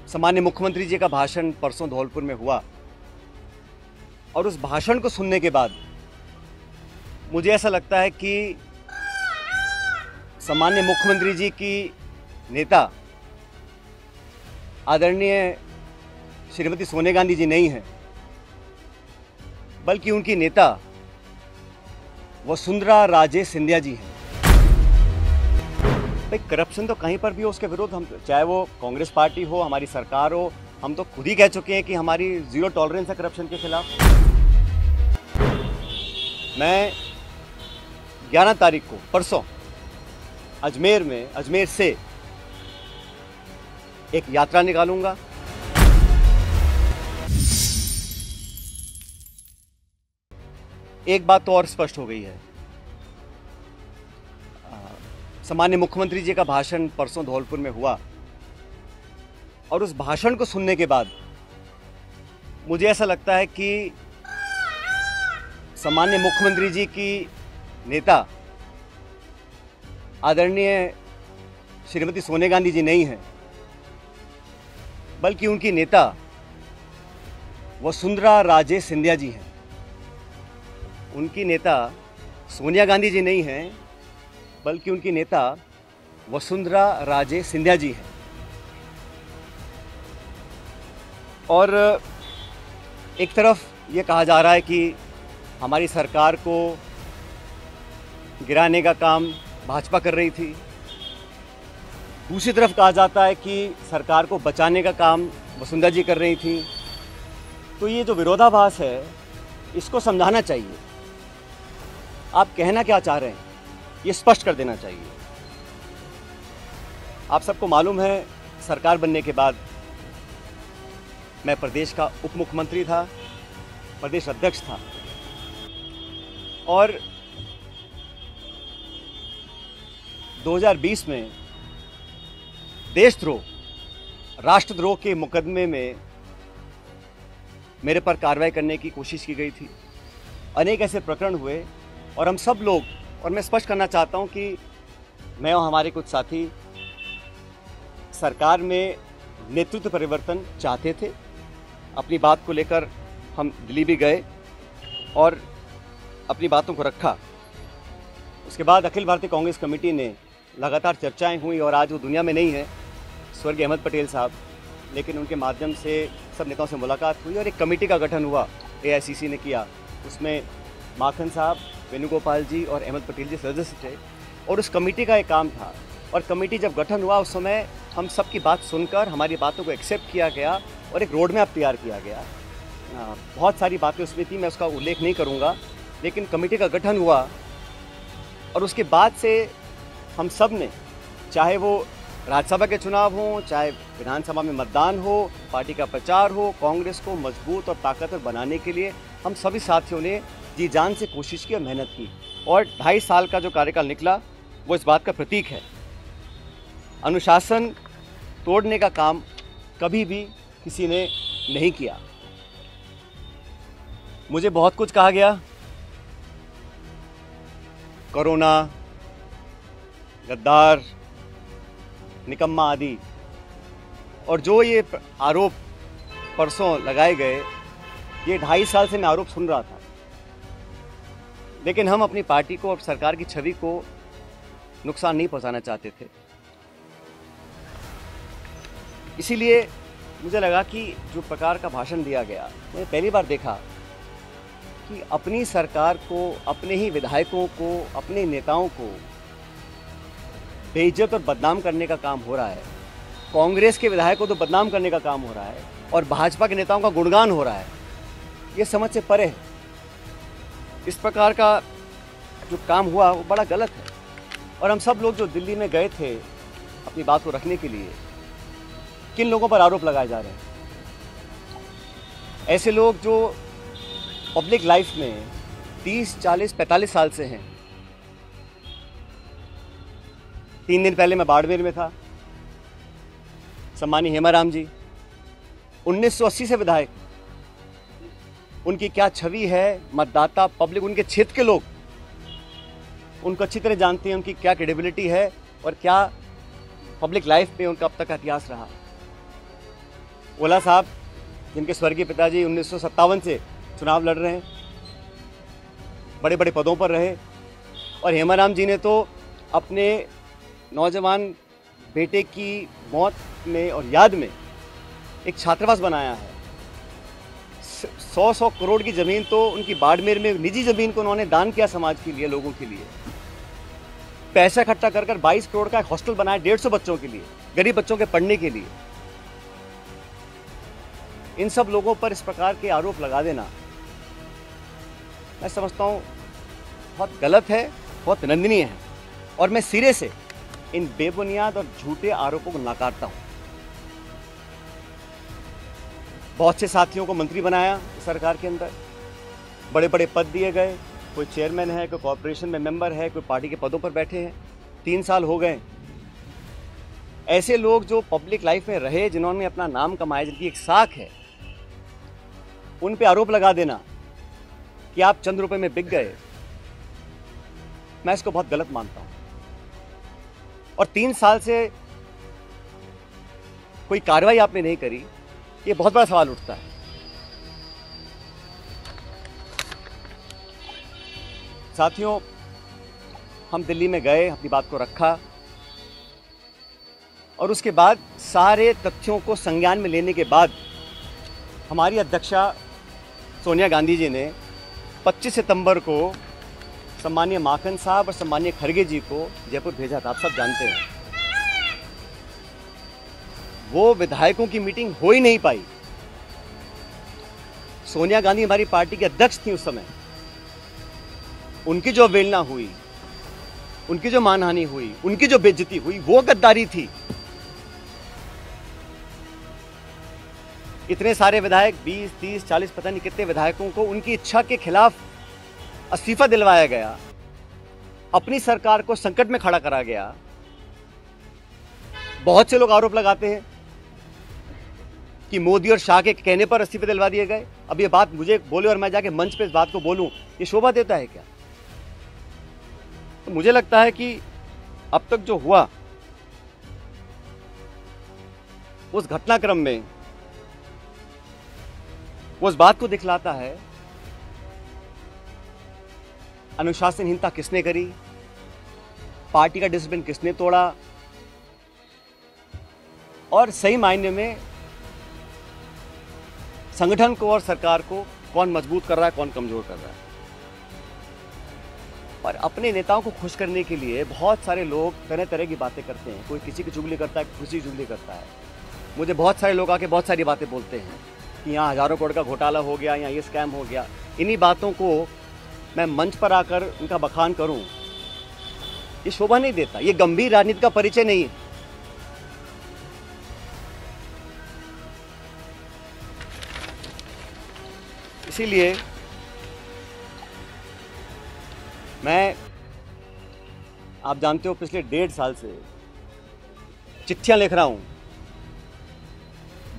सामान्य मुख्यमंत्री जी का भाषण परसों धौलपुर में हुआ और उस भाषण को सुनने के बाद मुझे ऐसा लगता है कि सामान्य मुख्यमंत्री जी की नेता आदरणीय श्रीमती सोनिया गांधी जी नहीं है, बल्कि उनकी नेता वसुंधरा राजे सिंधिया जी हैं। भाई करप्शन तो कहीं पर भी हो, उसके विरुद्ध हम, चाहे वो कांग्रेस पार्टी हो, हमारी सरकार हो, हम तो खुद ही कह चुके हैं कि हमारी जीरो टॉलरेंस है करप्शन के खिलाफ। मैं 11 तारीख को परसों अजमेर से एक यात्रा निकालूंगा। एक बात तो और स्पष्ट हो गई है, सामान्य मुख्यमंत्री जी का भाषण परसों धौलपुर में हुआ और उस भाषण को सुनने के बाद मुझे ऐसा लगता है कि सामान्य मुख्यमंत्री जी की नेता आदरणीय श्रीमती सोनिया गांधी जी नहीं है, बल्कि उनकी नेता वसुंधरा राजे सिंधिया जी हैं। उनकी नेता सोनिया गांधी जी नहीं हैं, बल्कि उनकी नेता वसुंधरा राजे सिंधिया जी हैं। और एक तरफ ये कहा जा रहा है कि हमारी सरकार को गिराने का काम भाजपा कर रही थी, दूसरी तरफ कहा जाता है कि सरकार को बचाने का काम वसुंधरा जी कर रही थी। तो ये जो विरोधाभास है, इसको समझाना चाहिए। आप कहना क्या चाह रहे हैं, ये स्पष्ट कर देना चाहिए। आप सबको मालूम है, सरकार बनने के बाद मैं प्रदेश का उप मुख्यमंत्री था, प्रदेश अध्यक्ष था, और 2020 में देशद्रोह, राष्ट्रद्रोह के मुकदमे में मेरे पर कार्रवाई करने की कोशिश की गई थी। अनेक ऐसे प्रकरण हुए और हम सब लोग, और मैं स्पष्ट करना चाहता हूं कि मैं और हमारे कुछ साथी सरकार में नेतृत्व परिवर्तन चाहते थे। अपनी बात को लेकर हम दिल्ली भी गए और अपनी बातों को रखा। उसके बाद अखिल भारतीय कांग्रेस कमेटी ने लगातार चर्चाएं हुई और आज वो दुनिया में नहीं है, स्वर्गीय अहमद पटेल साहब, लेकिन उनके माध्यम से सब नेताओं से मुलाकात हुई और एक कमेटी का गठन हुआ, AICC ने किया। उसमें माखन साहब, वेणुगोपाल जी और अहमद पटेल जी सदस्य थे और उस कमेटी का एक काम था। और कमेटी जब गठन हुआ उस समय हम सबकी बात सुनकर हमारी बातों को एक्सेप्ट किया गया और एक रोड मैप तैयार किया गया। बहुत सारी बातें उसमें थी, मैं उसका उल्लेख नहीं करूँगा, लेकिन कमेटी का गठन हुआ और उसके बाद से हम सब ने, चाहे वो राज्यसभा के चुनाव हों, चाहे विधानसभा में मतदान हो, पार्टी का प्रचार हो, कांग्रेस को मजबूत और ताकतवर बनाने के लिए हम सभी साथियों ने जी जान से कोशिश की और मेहनत की। और 2.5 साल का जो कार्यकाल निकला वो इस बात का प्रतीक है। अनुशासन तोड़ने का काम कभी भी किसी ने नहीं किया। मुझे बहुत कुछ कहा गया, कोरोना, गद्दार, निकम्मा आदि, और जो ये आरोप परसों लगाए गए, ये 2.5 साल से मैं आरोप सुन रहा था, लेकिन हम अपनी पार्टी को और सरकार की छवि को नुकसान नहीं पहुंचाना चाहते थे। इसीलिए मुझे लगा कि जो प्रकार का भाषण दिया गया, मैंने पहली बार देखा कि अपनी सरकार को, अपने ही विधायकों को, अपने नेताओं को बेइज्जत और बदनाम करने का काम हो रहा है। कांग्रेस के विधायकों को तो बदनाम करने का काम हो रहा है और भाजपा के नेताओं का गुणगान हो रहा है। ये समझ से परे है। इस प्रकार का जो काम हुआ वो बड़ा गलत है। और हम सब लोग जो दिल्ली में गए थे अपनी बात को रखने के लिए, किन लोगों पर आरोप लगाए जा रहे हैं? ऐसे लोग जो पब्लिक लाइफ में 30, 40, 45 साल से हैं। 3 दिन पहले मैं बाड़मेर में था, सम्मानी हेमाराम जी 1980 से विधायक, उनकी क्या छवि है, मतदाता, पब्लिक, उनके क्षेत्र के लोग उनको अच्छी तरह जानते हैं, उनकी क्या क्रेडिबिलिटी है और क्या पब्लिक लाइफ में उनका अब तक का इतिहास रहा। ओला साहब, जिनके स्वर्गीय पिताजी 1957 से चुनाव लड़ रहे हैं, बड़े बड़े पदों पर रहे, और हेमाराम जी ने तो अपने नौजवान बेटे की मौत में और याद में एक छात्रावास बनाया है। 100 करोड़ की ज़मीन तो उनकी बाड़मेर में निजी ज़मीन को उन्होंने दान किया समाज के लिए, लोगों के लिए। पैसा इकट्ठा कर 22 करोड़ का एक हॉस्टल बनाया 150 बच्चों के लिए, गरीब बच्चों के पढ़ने के लिए। इन सब लोगों पर इस प्रकार के आरोप लगा देना मैं समझता हूँ बहुत गलत है, बहुत निंदनीय है, और मैं सिरे से इन बेबुनियाद और झूठे आरोपों को नकारता हूँ। बहुत से साथियों को मंत्री बनाया सरकार के अंदर, बड़े बड़े पद दिए गए, कोई चेयरमैन है, कोई कॉर्पोरेशन में मेंबर है, कोई पार्टी के पदों पर बैठे हैं। 3 साल हो गए। ऐसे लोग जो पब्लिक लाइफ में रहे, जिन्होंने अपना नाम कमाया, जिनकी एक साख है, उन पे आरोप लगा देना कि आप चंद रुपए में बिक गए, मैं इसको बहुत गलत मानता हूं। और 3 साल से कोई कार्रवाई आपने नहीं करी, ये बहुत बड़ा सवाल उठता है। साथियों, हम दिल्ली में गए, अपनी बात को रखा, और उसके बाद सारे तथ्यों को संज्ञान में लेने के बाद हमारी अध्यक्षा सोनिया गांधी जी ने 25 सितंबर को सम्मानीय माखन साहब और सम्मानीय खड़गे जी को जयपुर भेजा था। आप सब जानते हैं, वो विधायकों की मीटिंग हो ही नहीं पाई। सोनिया गांधी हमारी पार्टी के अध्यक्ष थी उस समय। उनकी जो अवहेलना हुई, उनकी जो मानहानि हुई, उनकी जो बेइज्जती हुई, वो गद्दारी थी। इतने सारे विधायक, 20, 30, 40 पता नहीं कितने विधायकों को उनकी इच्छा के खिलाफ इस्तीफा दिलवाया गया, अपनी सरकार को संकट में खड़ा करा गया। बहुत से लोग आरोप लगाते हैं कि मोदी और शाह के कहने पर इस्तीफे दिलवा दिए गए। अब ये बात मुझे बोले और मैं जाके मंच पे इस बात को बोलूं, ये शोभा देता है क्या? तो मुझे लगता है कि अब तक जो हुआ उस घटनाक्रम में वो इस बात को दिखलाता है अनुशासनहीनता किसने करी, पार्टी का डिसिप्लिन किसने तोड़ा, और सही मायने में संगठन को और सरकार को कौन मजबूत कर रहा है, कौन कमजोर कर रहा है। और अपने नेताओं को खुश करने के लिए बहुत सारे लोग तरह तरह की बातें करते हैं। कोई किसी की चुगली करता है, किसी की चुगली करता है। मुझे बहुत सारे लोग आके बहुत सारी बातें बोलते हैं कि यहाँ हजारों करोड़ का घोटाला हो गया, यहाँ ये स्कैम हो गया। इन्हीं बातों को मैं मंच पर आकर उनका बखान करूं, ये शोभा नहीं देता, ये गंभीर राजनीति का परिचय नहीं है। इसीलिए मैं, आप जानते हो, पिछले 1.5 साल से चिट्ठियां लिख रहा हूं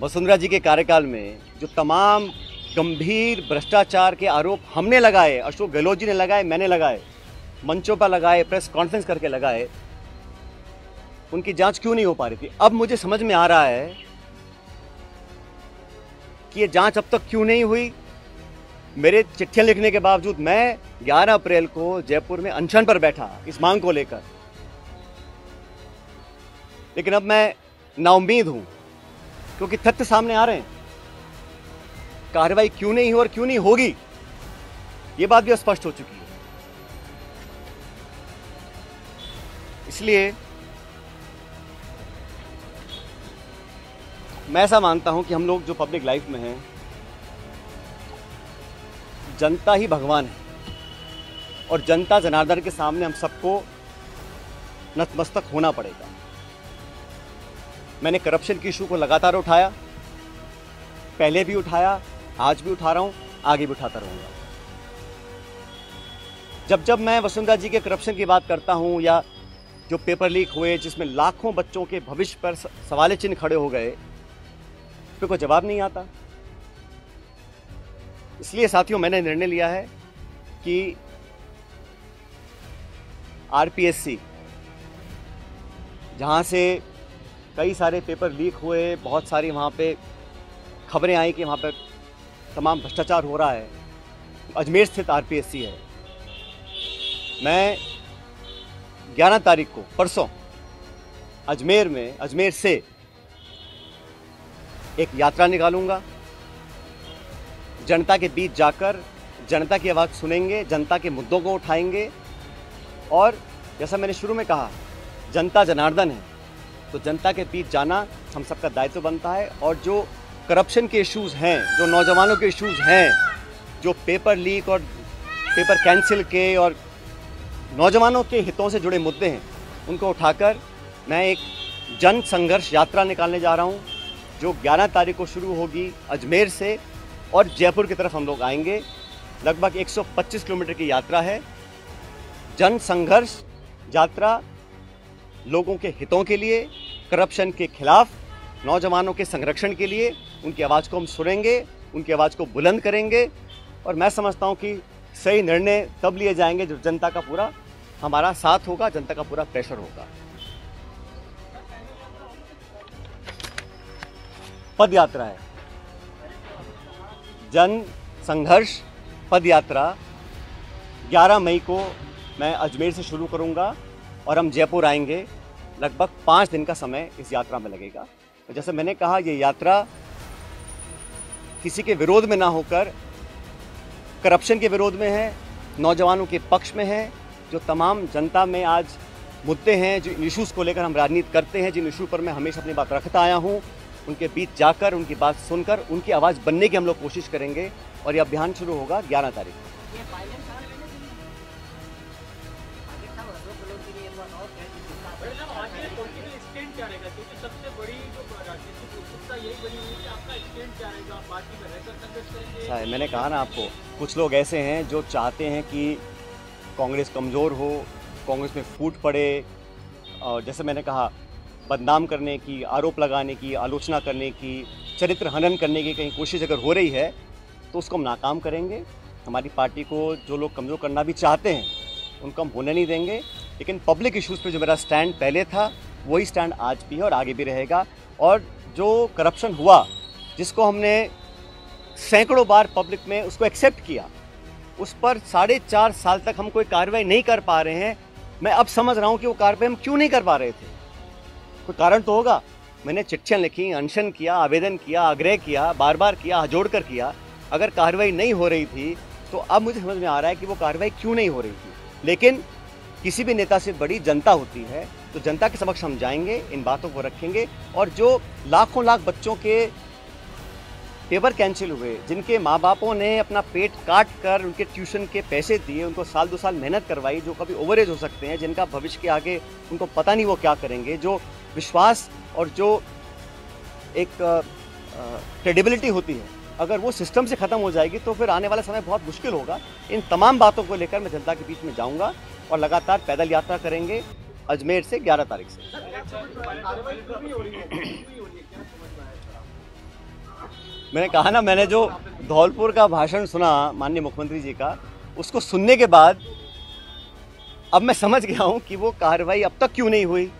वसुंधरा जी के कार्यकाल में जो तमाम गंभीर भ्रष्टाचार के आरोप हमने लगाए, अशोक गहलोत जी ने लगाए, मैंने लगाए, मंचों पर लगाए, प्रेस कॉन्फ्रेंस करके लगाए, उनकी जांच क्यों नहीं हो पा रही थी। अब मुझे समझ में आ रहा है कि ये जांच अब तक क्यों नहीं हुई। मेरे चिट्ठियां लिखने के बावजूद मैं 11 अप्रैल को जयपुर में अनशन पर बैठा इस मांग को लेकर, लेकिन अब मैं नाउम्मीद हूं क्योंकि तथ्य सामने आ रहे हैं। कार्रवाई क्यों नहीं हो और क्यों नहीं होगी, ये बात भी स्पष्ट हो चुकी है। इसलिए मैं ऐसा मानता हूं कि हम लोग जो पब्लिक लाइफ में हैं, जनता ही भगवान है, और जनता जनार्दन के सामने हम सबको नतमस्तक होना पड़ेगा। मैंने करप्शन की इशू को लगातार उठाया, पहले भी उठाया, आज भी उठा रहा हूं, आगे भी उठाता रहूंगा। जब जब मैं वसुंधरा जी के करप्शन की बात करता हूं, या जो पेपर लीक हुए जिसमें लाखों बच्चों के भविष्य पर सवाल चिन्ह खड़े हो गए, पे कोई जवाब नहीं आता। इसलिए साथियों, मैंने निर्णय लिया है कि आरपीएससी, जहां से कई सारे पेपर लीक हुए, बहुत सारी वहां पे खबरें आई कि वहाँ पर तमाम भ्रष्टाचार हो रहा है। अजमेर स्थित आरपीएससी है। मैं 11 तारीख को परसों अजमेर से एक यात्रा निकालूंगा। जनता के बीच जाकर जनता की आवाज़ सुनेंगे, जनता के मुद्दों को उठाएंगे। और जैसा मैंने शुरू में कहा, जनता जनार्दन है, तो जनता के बीच जाना हम सबका दायित्व बनता है। और जो करप्शन के इश्यूज़ हैं, जो नौजवानों के इश्यूज़ हैं, जो पेपर लीक और पेपर कैंसिल के और नौजवानों के हितों से जुड़े मुद्दे हैं, उनको उठाकर मैं एक जन संघर्ष यात्रा निकालने जा रहा हूं, जो 11 तारीख को शुरू होगी अजमेर से और जयपुर की तरफ हम लोग आएंगे। लगभग 125 किलोमीटर की यात्रा है। जन संघर्ष यात्रा लोगों के हितों के लिए, करप्शन के खिलाफ, नौजवानों के संरक्षण के लिए। उनकी आवाज़ को हम सुनेंगे, उनकी आवाज़ को बुलंद करेंगे। और मैं समझता हूं कि सही निर्णय तब लिए जाएंगे जब जनता का पूरा हमारा साथ होगा, जनता का पूरा प्रेशर होगा। पद यात्रा है, जन संघर्ष पद यात्रा 11 मई को मैं अजमेर से शुरू करूंगा और हम जयपुर आएंगे। लगभग 5 दिन का समय इस यात्रा में लगेगा। तो जैसे मैंने कहा, ये यात्रा किसी के विरोध में ना होकर करप्शन के विरोध में है, नौजवानों के पक्ष में है। जो तमाम जनता में आज मुद्दे हैं, जो इश्यूज़ को लेकर हम राजनीति करते हैं, जिन इशू पर मैं हमेशा अपनी बात रखता आया हूं, उनके बीच जाकर, उनकी बात सुनकर, उनकी आवाज़ बनने की हम लोग कोशिश करेंगे। और ये अभियान शुरू होगा 11 तारीख को। मैंने कहा ना आपको, कुछ लोग ऐसे हैं जो चाहते हैं कि कांग्रेस कमज़ोर हो, कांग्रेस में फूट पड़े। और जैसे मैंने कहा, बदनाम करने की, आरोप लगाने की, आलोचना करने की, चरित्र हनन करने की कहीं कोशिश अगर हो रही है तो उसको हम नाकाम करेंगे। हमारी पार्टी को जो लोग कमज़ोर करना भी चाहते हैं उनको हम होने नहीं देंगे। लेकिन पब्लिक इश्यूज़ पे जो मेरा स्टैंड पहले था, वही स्टैंड आज भी है और आगे भी रहेगा। और जो करप्शन हुआ, जिसको हमने सैकड़ों बार पब्लिक में उसको एक्सेप्ट किया, उस पर 4.5 साल तक हम कोई कार्रवाई नहीं कर पा रहे हैं। मैं अब समझ रहा हूं कि वो कार्रवाई हम क्यों नहीं कर पा रहे थे। कोई कारण तो होगा। मैंने चिट्ठियां लिखी, अनशन किया, आवेदन किया, आग्रह किया, बार बार किया, हाथ जोड़ कर किया। अगर कार्रवाई नहीं हो रही थी तो अब मुझे समझ में आ रहा है कि वो कार्रवाई क्यों नहीं हो रही थी। लेकिन किसी भी नेता से बड़ी जनता होती है, तो जनता के समक्ष हम जाएंगे, इन बातों को रखेंगे। और जो लाखों लाख बच्चों के पेपर कैंसिल हुए, जिनके माँ बापों ने अपना पेट काट कर उनके ट्यूशन के पैसे दिए, उनको साल 2 साल मेहनत करवाई, जो कभी ओवरेज हो सकते हैं, जिनका भविष्य के आगे उनको पता नहीं वो क्या करेंगे, जो विश्वास और जो एक क्रेडिबिलिटी होती है, अगर वो सिस्टम से ख़त्म हो जाएगी तो फिर आने वाला समय बहुत मुश्किल होगा। इन तमाम बातों को लेकर मैं जनता के बीच में जाऊंगा और लगातार पैदल यात्रा करेंगे अजमेर से 11 तारीख से। मैंने कहा ना, मैंने जो धौलपुर का भाषण सुना माननीय मुख्यमंत्री जी का, उसको सुनने के बाद अब मैं समझ गया हूं कि वो कार्रवाई अब तक क्यों नहीं हुई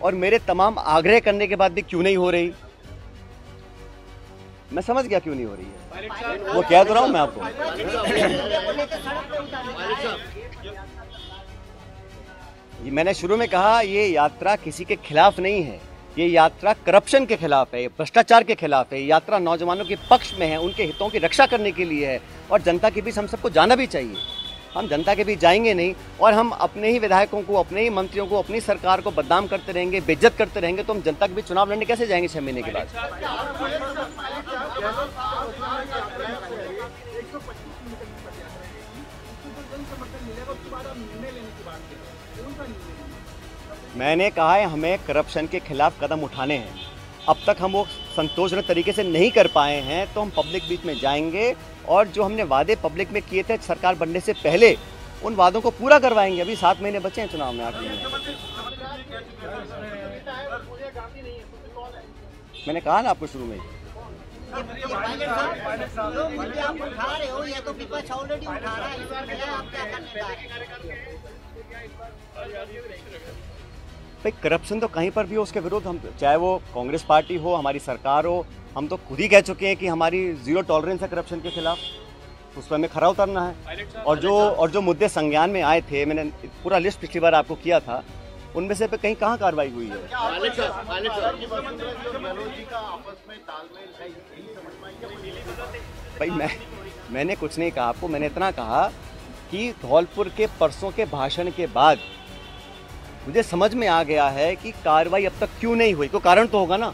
और मेरे तमाम आग्रह करने के बाद भी क्यों नहीं हो रही। मैं समझ गया क्यों नहीं हो रही है। वो कह तो रहा हूं मैं आपको। ये मैंने शुरू में कहा, ये यात्रा किसी के खिलाफ नहीं है। ये यात्रा करप्शन के खिलाफ है, भ्रष्टाचार के खिलाफ है। ये यात्रा नौजवानों के पक्ष में है, उनके हितों की रक्षा करने के लिए है। और जनता के बीच हम सबको जाना भी चाहिए। हम जनता के बीच जाएंगे नहीं और हम अपने ही विधायकों को, अपने ही मंत्रियों को, अपनी सरकार को बदनाम करते रहेंगे, बेइज्जत करते रहेंगे, तो हम जनता के बीच चुनाव लड़ने कैसे जाएंगे 6 महीने के बाद। मैंने कहा है, हमें करप्शन के खिलाफ कदम उठाने हैं। अब तक हम वो संतोषजनक तरीके से नहीं कर पाए हैं, तो हम पब्लिक बीच में जाएंगे और जो हमने वादे पब्लिक में किए थे सरकार बनने से पहले, उन वादों को पूरा करवाएंगे। अभी 7 महीने बचे हैं चुनाव में, 8 महीने। मैंने कहा ना आपको शुरू में, भाई करप्शन तो कहीं पर भी हो, उसके विरुद्ध हम, चाहे वो कांग्रेस पार्टी हो, हमारी सरकार हो, हम तो खुद ही कह चुके हैं कि हमारी जीरो टॉलरेंस है करप्शन के खिलाफ, उस पर हमें खरा उतरना है। और जो मुद्दे संज्ञान में आए थे, मैंने पूरा लिस्ट पिछली बार आपको किया था, उनमें से कहीं कहाँ कार्रवाई हुई है? भाई मैंने कुछ नहीं कहा आपको, मैंने इतना कहा कि धौलपुर के परसों के भाषण के बाद मुझे समझ में आ गया है कि कार्रवाई अब तक क्यों नहीं हुई। कोई कारण तो होगा ना।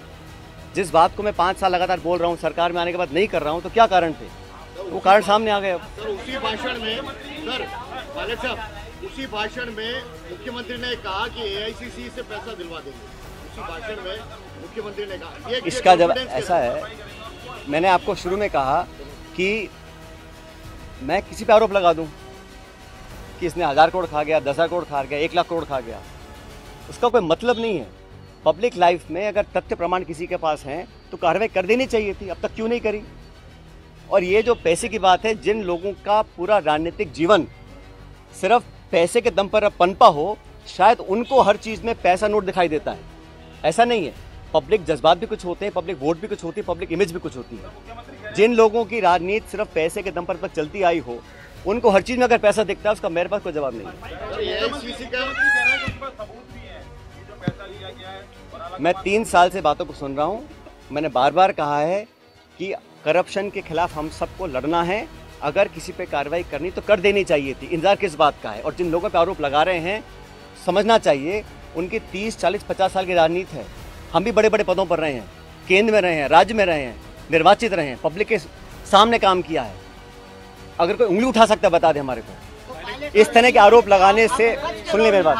जिस बात को मैं 5 साल लगातार बोल रहा हूँ, सरकार में आने के बाद नहीं कर रहा हूँ, तो क्या कारण थे? वो कारण सामने आ गए। अब सर उसी भाषण में पायलट साहब, उसी भाषण में मुख्यमंत्री ने कहा कि एआईसीसी से पैसा दिलवा देंगे। उसी भाषण में मुख्यमंत्री ने कहा। इसका जब ऐसा है, मैंने आपको शुरू में कहा कि मैं किसी पे आरोप लगा दूं कि इसने 1000 करोड़ खा गया, 10,000 करोड़ खा गया, 1 लाख करोड़ खा गया, उसका कोई मतलब नहीं है। पब्लिक लाइफ में अगर तथ्य प्रमाण किसी के पास हैं तो कार्रवाई कर देनी चाहिए थी, अब तक क्यों नहीं करी? और ये जो पैसे की बात है, जिन लोगों का पूरा राजनीतिक जीवन सिर्फ पैसे के दम पर पनपा हो, शायद उनको हर चीज़ में पैसा नोट दिखाई देता है। ऐसा नहीं है। पब्लिक जज्बात भी कुछ होते हैं, पब्लिक वोट भी कुछ होती है, पब्लिक इमेज भी कुछ होती है। जिन लोगों की राजनीति सिर्फ पैसे के दम पर तक चलती आई हो, उनको हर चीज़ में अगर पैसा दिखता है, उसका मेरे पास कोई जवाब नहीं है। मैं 3 साल से बातों को सुन रहा हूँ। मैंने बार बार कहा है कि करप्शन के खिलाफ हम सबको लड़ना है। अगर किसी पे कार्रवाई करनी तो कर देनी चाहिए थी। इंतजार किस बात का है? और जिन लोगों पे आरोप लगा रहे हैं, समझना चाहिए उनकी 30, 40, 50 साल की राजनीति है। हम भी बड़े बड़े पदों पर रहे हैं, केंद्र में रहे हैं, राज्य में रहे हैं, निर्वाचित रहे हैं, पब्लिक के सामने काम किया है। अगर कोई उंगली उठा सकता है बता दे हमारे को। इस तरह के आरोप लगाने से, सुन ले मेरी बात,